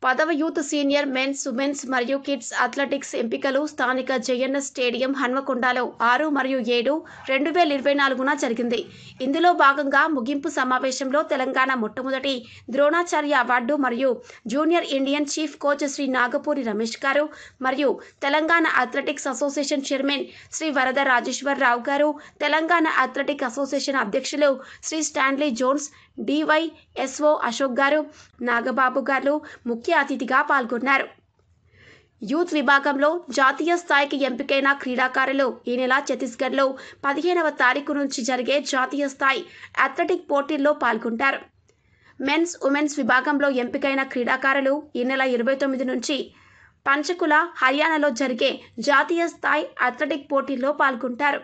10వ youth senior men's, women's మరియు kids athletics ఎంపికలు స్థానిక జేఎన్ఎస్ స్టేడియం హన్మకొండలో 6 మరియు 7, 2024న జరిగింది. ఇందులో భాగంగా ముగింపు సమావేశంలో తెలంగాణ మొట్టమొదటి ద్రోణాచార్య అవార్డు మరియు junior Indian chief coach Shri Nagapuri Ramesh garu మరియు Telangana athletics association chairman Shri Varada Rajeshwararao garu, Telangana athletic association అధ్యక్షులు Shri Stanley Jones, DYSO Ashok garu, Nagababu గారు ముఖ్య అతిథిగా పాల్గొన్నారు. యూత్ విభాగంలో జాతీయ స్థాయికి ఎంపికైన క్రీడాకారులు ఈ నెల ఛత్తీస్గఢ్లో 15వ తారీఖు నుంచి జరిగే జాతీయ స్థాయి అథ్లెటిక్ పోటీల్లో పాల్గొంటారు. మెన్స్, ఉమెన్స్ విభాగంలో ఎంపికైన క్రీడాకారులు ఈ నెల 29 నుంచి పంచకుల, హర్యానాలో జరిగే జాతీయ స్థాయి అథ్లెటిక్ పోటీల్లో పాల్గొంటారు.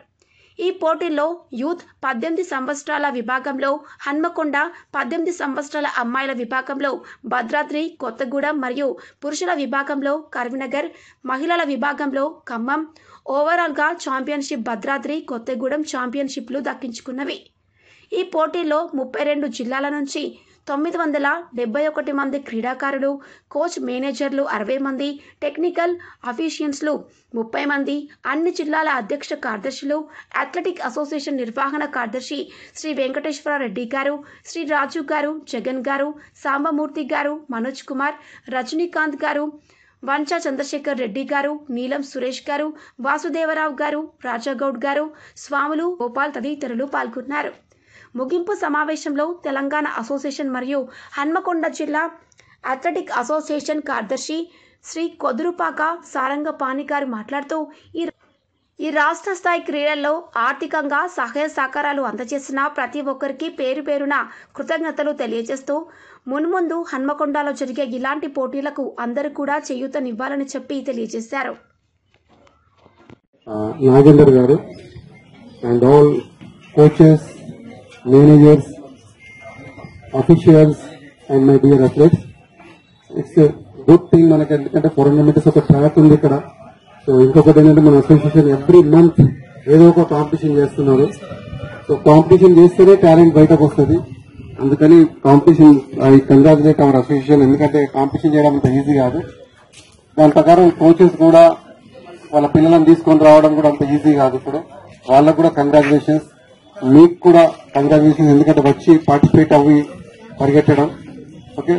ఈ పోటీల్లో యూత్ 18 సంవత్సరాల విభాగంలో హన్మకొండ, 18 సంవత్సరాల అమ్మాయిల విభాగంలో భద్రాద్రి కొత్తగూడెం మరియు పురుషుల విభాగంలో కరీంనగర్, మహిళల విభాగంలో ఖమ్మం ఓవరాల్గా ఛాంపియన్షిప్ భద్రాద్రి కొత్తగూడెం ఛాంపియన్షిప్లు దక్కించుకున్నవి. ఈ పోటీల్లో 32 జిల్లాల నుంచి 971 మంది క్రీడాకారులు, కోచ్ మేనేజర్లు 60 మంది, టెక్నికల్ అఫీషియన్స్లు 30 మంది, అన్ని జిల్లాల అధ్యక్ష కార్యదర్శులు, అథ్లెటిక్ అసోసియేషన్ నిర్వహణ కార్యదర్శి శ్రీ వెంకటేశ్వర రెడ్డి గారు, శ్రీ రాజు గారు, జగన్ గారు, సాంబమూర్తి గారు, మనోజ్ కుమార్, రజనీకాంత్ గారు, వంచా చంద్రశేఖర్ రెడ్డి గారు, నీలం సురేష్ గారు, వాసుదేవరావు గారు, రాజాగౌడ్ గారు, స్వాములు, గోపాల్ తదితరులు పాల్గొన్నారు. ముగింపు సమావేశంలో తెలంగాణ అసోసియేషన్ మరియు హన్మకొండ జిల్లా అథ్లెటిక్ అసోసియేషన్ కార్యదర్శి శ్రీ కొదురుపాక సారంగపాణి గారు మాట్లాడుతూ ఈ రాష్ట్ర స్థాయి క్రీడల్లో ఆర్థికంగా సహాయ సహకారాలు అందజేసిన ప్రతి ఒక్కరికి పేరు పేరున కృతజ్ఞతలు తెలియజేస్తూ మున్ముందు హన్మకొండలో జరిగే ఇలాంటి పోటీలకు అందరూ కూడా చేయూతనివ్వాలని చెప్పి తెలియజేశారు. నాగేందర్ గారు and all coaches, managers, officials and my dear athletes, it's a good thing మనకి ఎందుకంటే 400 meters ఒక ట్రాక్ ఉంది ఇక్కడ. సో ఇంకొకటి ఏంటంటే మన అసోసియేషన్ ఎవ్రీ మంత్ ఏదో ఒక కాంపిటీషన్ చేస్తున్నారు. సో కాంపిటీషన్ చేస్తేనే టాలెంట్ బయటకు వస్తుంది. అందుకని competition I congratulate hour association. ఎందుకంటే కాంపిటీషన్ చేయడం అంత ఈజీ కాదు. దాని ప్రకారం కోచెస్ కూడా వాళ్ళ పిల్లలను తీసుకొని రావడం కూడా అంత ఈజీ కాదు. ఇప్పుడు వాళ్ళకు కూడా కంగ్రాచులేషన్స్, మీకు కూడా కంగ్రాచులేషన్స్, ఎందుకంటే వచ్చి పార్టిసిపేట్ అవ్వి పరిగెట్టడం. ఓకే.